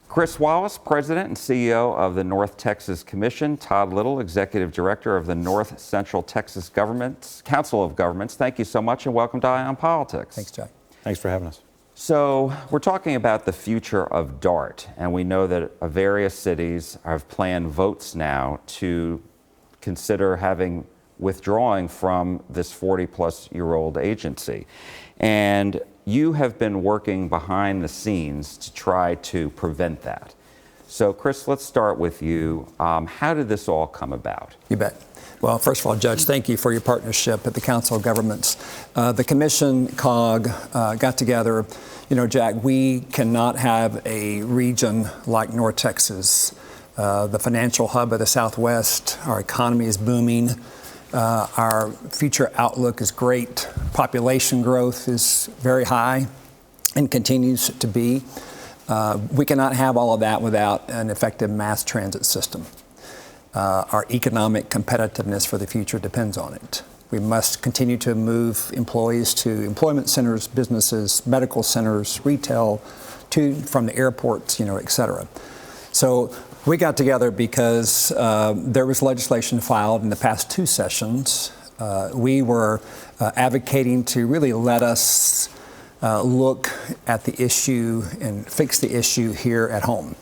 Chris Wallace, President and CEO of the North Texas Commission. Todd Little, Executive Director of the North Central Texas Council of Governments. Thank you so much and welcome to Eye on Politics. Thanks, Jack. Thanks for having us. So we're talking about the future of DART, and we know that various cities have planned votes now to consider withdrawing from this 40-plus-year-old agency. And you have been working behind the scenes to try to prevent that. So, Chris, let's start with you. How did this all come about? You bet. Well, first of all, Judge, thank you for your partnership at the Council of Governments. The Commission, COG, got together. You know, Jack, we cannot have a region like North Texas, the financial hub of the Southwest. Our economy is booming. Our future outlook is great. Population growth is very high and continues to be. We cannot have all of that without an effective mass transit system. Our economic competitiveness for the future depends on it. We must continue to move employees to employment centers, businesses, medical centers, retail, from the airports, et cetera. So we got together because there was legislation filed in the past two sessions. We were advocating to really let us look at the issue and fix the issue here at home.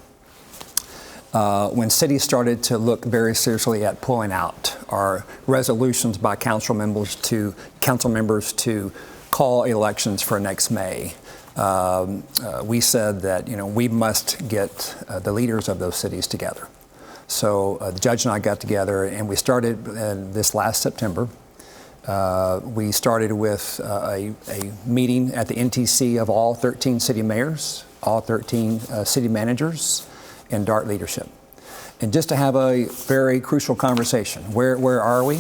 When cities started to look very seriously at pulling out our resolutions by council members to call elections for next May, we said that we must get the leaders of those cities together. So the judge and I got together and we started this last September. We started with a meeting at the NTC of all 13 city mayors, all 13 city managers, and DART leadership. And just to have a very crucial conversation. Where are we?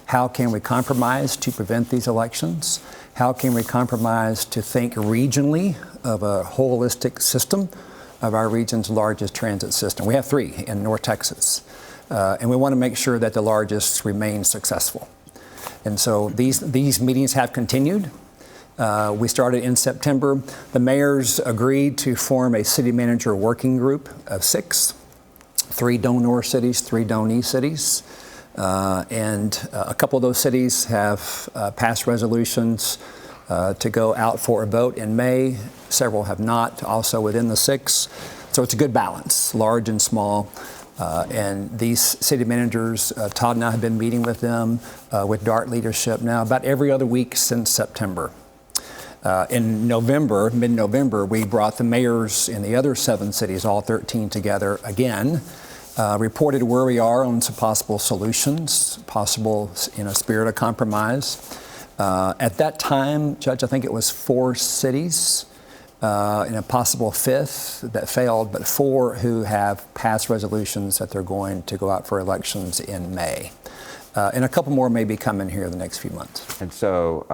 How can we compromise to prevent these elections? How can we compromise to think regionally of a holistic system of our region's largest transit system? We have three in North Texas, and we want to make sure that the largest remain successful. And so these meetings have continued. We started in September. The mayors agreed to form a city manager working group of 6, 3 donor cities, 3 donee cities. And a couple of those cities have passed resolutions to go out for a vote in May. Several have not, also within the 6. So it's a good balance, large and small. And these city managers, Todd and I have been meeting with them, with DART leadership now about every other week since September. In November, mid-November, we brought the mayors in the other 7 cities, all 13 together again, reported where we are on some possible solutions, possible spirit of compromise. At that time, Judge, I think it was 4 cities, and a possible 5th that failed, but 4 who have passed resolutions that they're going to go out for elections in May. And a couple more may be coming here in the next few months. And so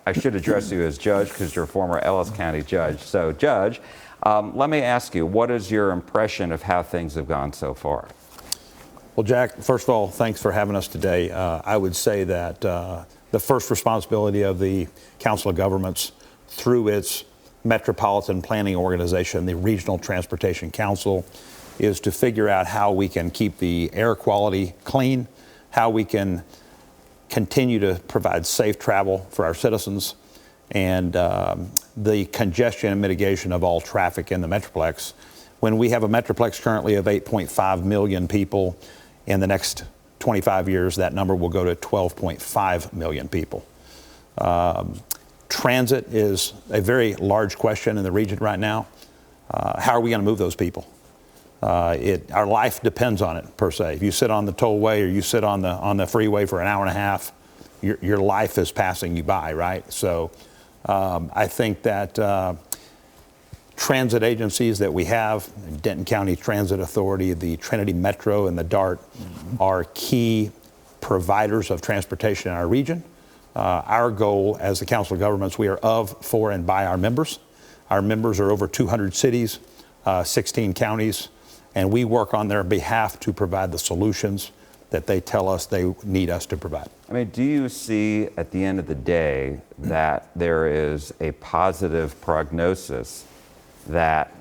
I should address you as judge because you're a former Ellis County judge. So, Judge, let me ask you, what is your impression of how things have gone so far? Well, Jack, first of all, thanks for having us today. I would say that the first responsibility of the Council of Governments through its Metropolitan Planning Organization, the Regional Transportation Council, is to figure out how we can keep the air quality clean, how we can continue to provide safe travel for our citizens, and the congestion and mitigation of all traffic in the Metroplex. When we have a Metroplex currently of 8.5 million people, in the next 25 years, that number will go to 12.5 million people. Transit is a very large question in the region right now. How are we going to move those people? Our life depends on it, per se. If you sit on the tollway or you sit on the freeway for an hour and a half, your life is passing you by, right? So I think that transit agencies that we have, Denton County Transit Authority, the Trinity Metro, and the DART, are key providers of transportation in our region. Our goal as the Council of Governments, we are of, for, and by our members. Our members are over 200 cities, 16 counties, and we work on their behalf to provide the solutions that they tell us they need us to provide. I mean, do you see at the end of the day that there is a positive prognosis that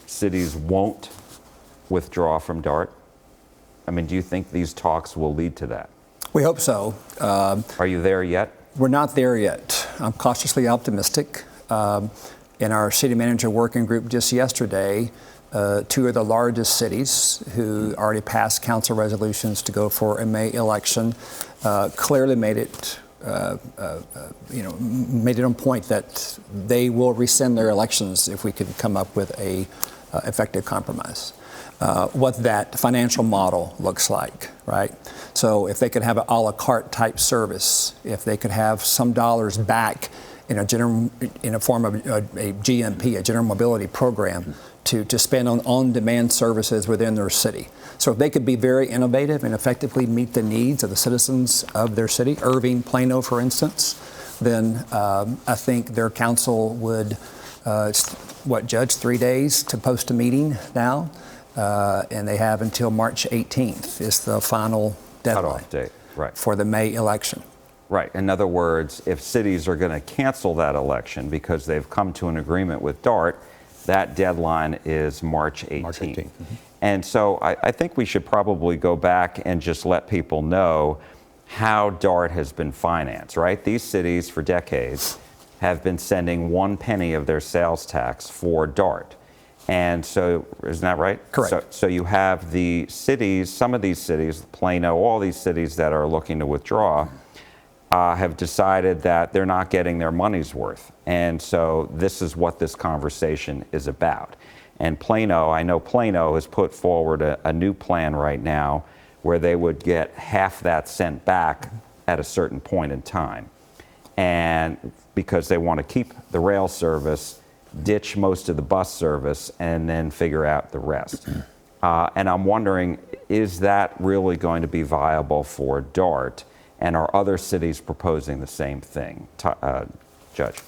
cities won't withdraw from DART? I mean, do you think these talks will lead to that? We hope so. Are you there yet? We're not there yet. I'm cautiously optimistic. In our city manager working group just yesterday, two of the largest cities who already passed council resolutions to go for a May election clearly made it on point that they will rescind their elections if we can come up with a effective compromise. What that financial model looks like, right? So if they could have an a la carte type service, if they could have some dollars back in a form of a GMP, a general mobility program, to spend on on-demand services within their city. So if they could be very innovative and effectively meet the needs of the citizens of their city, Irving, Plano, for instance, then I think their council would, judge 3 days to post a meeting now, and they have until March 18th is the final deadline Cutoff date, right. for the May election. Right. In other words, if cities are going to cancel that election because they've come to an agreement with DART, that deadline is March 18th. March 18th. Mm-hmm. And so I think we should probably go back and just let people know how DART has been financed, right? These cities for decades have been sending 1 penny of their sales tax for DART. And so, isn't that right? Correct. So you have the cities, some of these cities, Plano, all these cities that are looking to withdraw, have decided that they're not getting their money's worth. And so this is what this conversation is about. And Plano, I know Plano has put forward a new plan right now where they would get half that sent back at a certain point in time. And because they want to keep the rail service, ditch most of the bus service, and then figure out the rest. And I'm wondering, is that really going to be viable for DART? And are other cities proposing the same thing? Judge?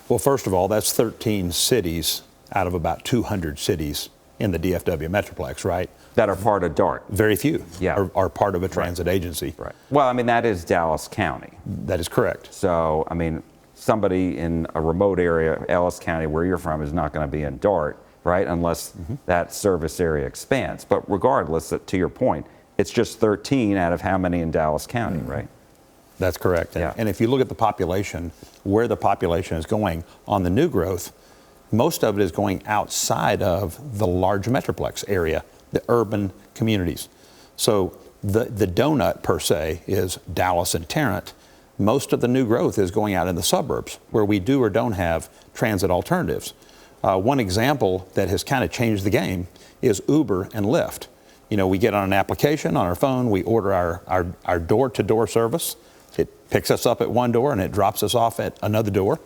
Well, first of all, that's 13 cities out of about 200 cities in the DFW Metroplex, right? That are part of DART. Very few Yeah. are part of a transit agency. Right. Well, I mean, that is Dallas County. That is correct. So, I mean, somebody in a remote area, Ellis County, where you're from, is not going to be in DART, right? Unless that service area expands. But regardless, to your point, it's just 13 out of how many in Dallas County, right? That's correct. Yeah. And if you look at the population, where the population is going on the new growth, most of it is going outside of the large metroplex area, the urban communities. So the donut per se is Dallas and Tarrant. Most of the new growth is going out in the suburbs where we do or don't have transit alternatives. One example that has kind of changed the game is Uber and Lyft. You know, we get on an application on our phone, we order our door-to-door service. It picks us up at one door and it drops us off at another door.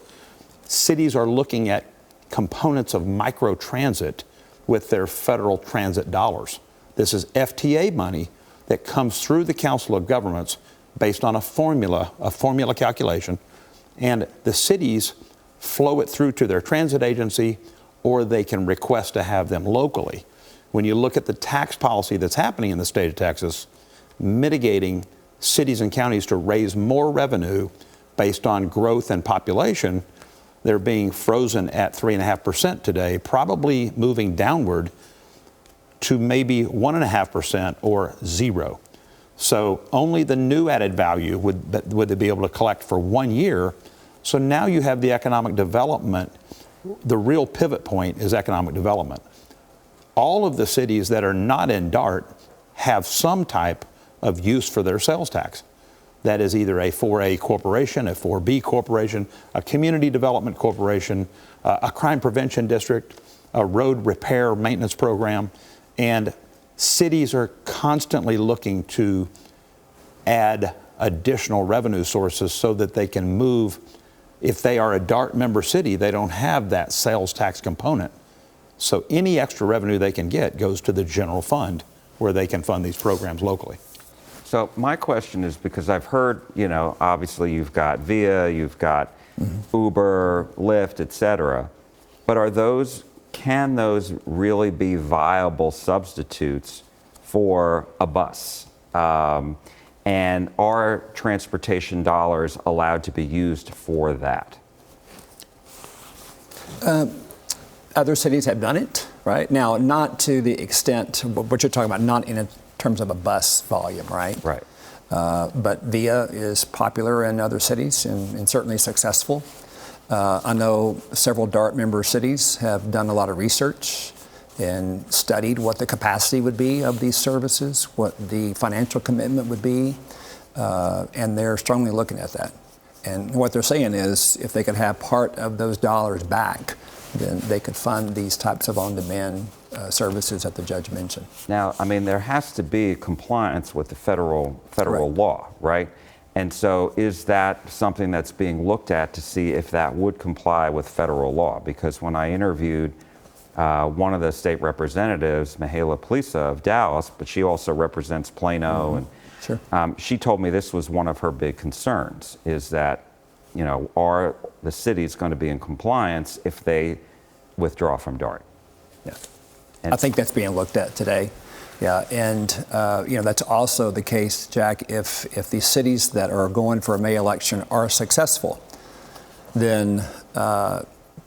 Cities are looking at components of microtransit with their federal transit dollars. This is FTA money that comes through the Council of Governments based on a formula calculation, and the cities flow it through to their transit agency, or they can request to have them locally. When you look at the tax policy that's happening in the state of Texas, mitigating cities and counties to raise more revenue based on growth and population, they're being frozen at 3.5% today, probably moving downward to maybe 1.5% or zero. So only the new added value would they be able to collect for 1 year. So now you have the economic development. The real pivot point is economic development. All of the cities that are not in DART have some type of use for their sales tax. That is either a 4A corporation, a 4B corporation, a community development corporation, a crime prevention district, a road repair maintenance program, and cities are constantly looking to add additional revenue sources so that they can move. If they are a DART member city, they don't have that sales tax component. So any extra revenue they can get goes to the general fund where they can fund these programs locally. So my question is, because I've heard, you know, obviously you've got Via, you've got Uber, Lyft, et cetera, but can those really be viable substitutes for a bus? And are transportation dollars allowed to be used for that? Other cities have done it. right? Now, not to the extent, what you're talking about, not in terms of a bus volume, right? Right. But VIA is popular in other cities and certainly successful. I know several DART member cities have done a lot of research and studied what the capacity would be of these services, what the financial commitment would be, and they're strongly looking at that. And what they're saying is if they could have part of those dollars back, then they could fund these types of on-demand services that the judge mentioned. Now, I mean, there has to be compliance with the federal Right. law, right? And so is that something that's being looked at to see if that would comply with federal law? Because when I interviewed one of the state representatives, Mihaela Plisa of Dallas, but she also represents Plano, and Sure. She told me this was one of her big concerns, is that, you know, are the cities going to be in compliance if they withdraw from DART? Yeah. And I think that's being looked at today. Yeah, and that's also the case, Jack, if the cities that are going for a May election are successful, then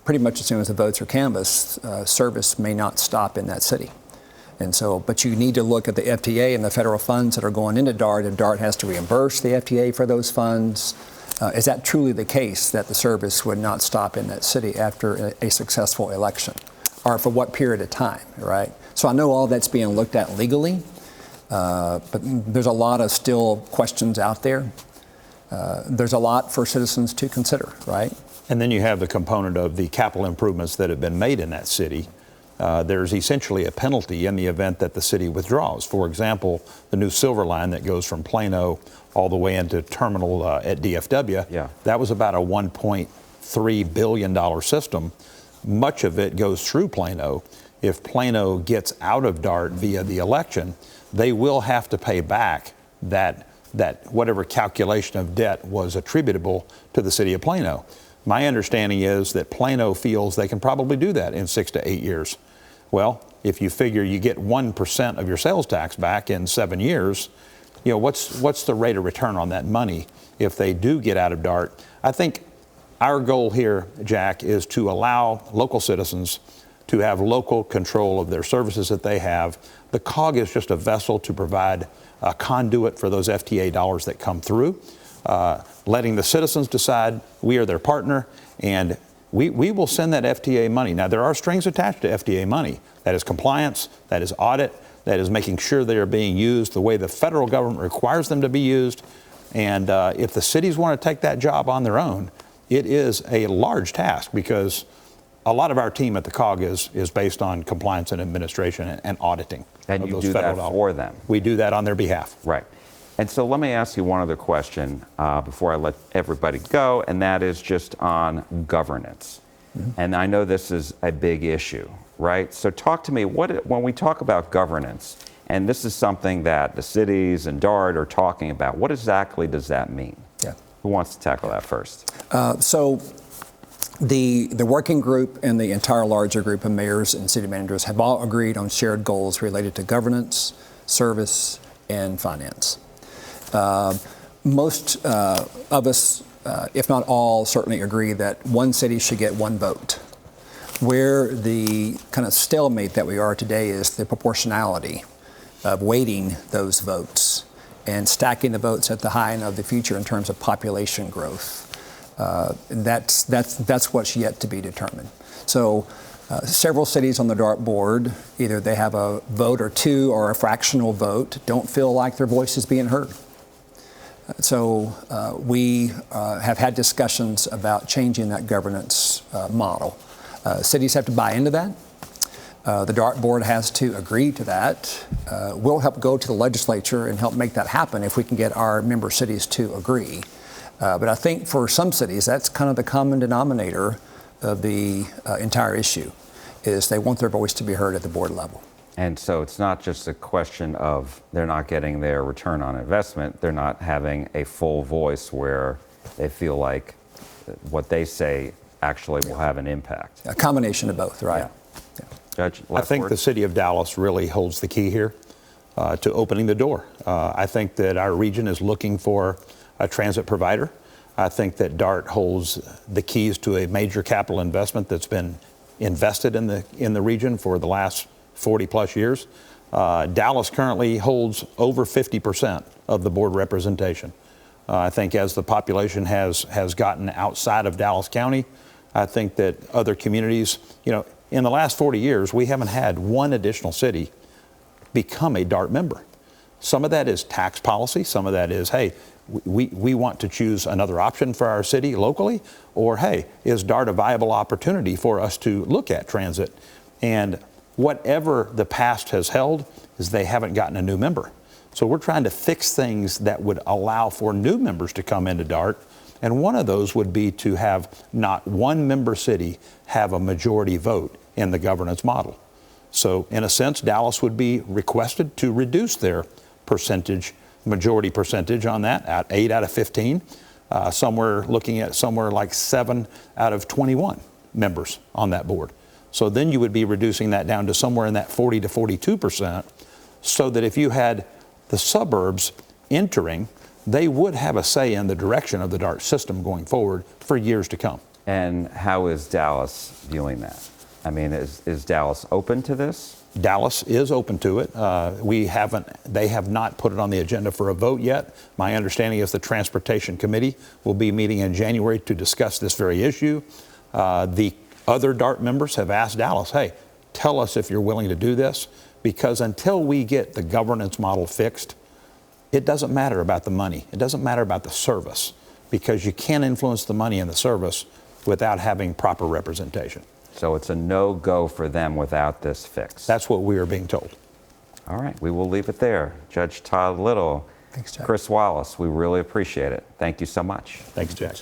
pretty much as soon as the votes are canvassed, service may not stop in that city. And so, but you need to look at the FTA and the federal funds that are going into DART, and DART has to reimburse the FTA for those funds. Is that truly the case that the service would not stop in that city after a successful election? Or for what period of time, right? So I know all that's being looked at legally, but there's a lot of still questions out there. There's a lot for citizens to consider, right? And then you have the component of the capital improvements that have been made in that city. There's essentially a penalty in the event that the city withdraws. For example, the new Silver Line that goes from Plano all the way into terminal at DFW, that was about a $1.3 billion system. Much of it goes through Plano. If Plano gets out of DART via the election, they will have to pay back that whatever calculation of debt was attributable to the city of Plano. My understanding is that Plano feels they can probably do that in 6 to 8 years. Well, if you figure you get 1% of your sales tax back in 7 years, you know, what's the rate of return on that money if they do get out of DART? I think our goal here, Jack, is to allow local citizens to have local control of their services that they have. The COG is just a vessel to provide a conduit for those FTA dollars that come through, letting the citizens decide. We are their partner, and we will send that FTA money. Now, there are strings attached to FTA money. That is compliance, that is audit, that is making sure they are being used the way the federal government requires them to be used. And if the cities want to take that job on their own, it is a large task, because a lot of our team at the COG is based on compliance and administration and auditing. And of you those do federal that dollars. for them. We do that on their behalf. Right. And so let me ask you one other question before I let everybody go, and that is just on governance. And I know this is a big issue, right? So talk to me, when we talk about governance, and this is something that the cities and DART are talking about, what exactly does that mean? Yeah. Who wants to tackle that first? So the working group and the entire larger group of mayors and city managers have all agreed on shared goals related to governance, service, and finance. Most of us, if not all, certainly agree that one city should get one vote. Where the kind of stalemate that we are today is the proportionality of weighting those votes and stacking the votes at the high end of the future in terms of population growth. That's what's yet to be determined. So several cities on the DART board, either they have a vote or two or a fractional vote, don't feel like their voice is being heard. So we have had discussions about changing that governance model. Cities have to buy into that. The DART board has to agree to that. We'll help go to the legislature and help make that happen if we can get our member cities to agree. But I think for some cities, that's kind of the common denominator of the entire issue, is they want their voice to be heard at the board level. And so it's not just a question of they're not getting their return on investment, they're not having a full voice where they feel like what they say actually will have an impact. A combination of both, right? Yeah. Judge, I think the city of Dallas really holds the key here to opening the door. I think that our region is looking for a transit provider. I think that DART holds the keys to a major capital investment that's been invested in the region for the last 40 plus years. Dallas currently holds over 50% of the board representation. I think as the population has gotten outside of Dallas County, I think that other communities, in the last 40 years, we haven't had one additional city become a DART member. Some of that is tax policy. Some of that is, hey, we want to choose another option for our city locally, or hey, is DART a viable opportunity for us to look at transit? And whatever the past has held is they haven't gotten a new member. So we're trying to fix things that would allow for new members to come into DART. And one of those would be to have not one member city have a majority vote in the governance model. So in a sense, Dallas would be requested to reduce their majority percentage on that at 8 out of 15. Looking at somewhere like 7 out of 21 members on that board. So then you would be reducing that down to somewhere in that 40 to 42%, so that if you had the suburbs entering, they would have a say in the direction of the DART system going forward for years to come. And how is Dallas viewing that? I mean, is Dallas open to this? Dallas is open to it. They have not put it on the agenda for a vote yet. My understanding is the Transportation Committee will be meeting in January to discuss this very issue. The other DART members have asked Dallas, hey, tell us if you're willing to do this, because until we get the governance model fixed, it doesn't matter about the money. It doesn't matter about the service, because you can't influence the money and the service without having proper representation. So it's a no-go for them without this fix. That's what we are being told. All right, we will leave it there. Judge Todd Little, Thanks, Jack. Chris Wallace, we really appreciate it. Thank you so much. Thanks, Jack.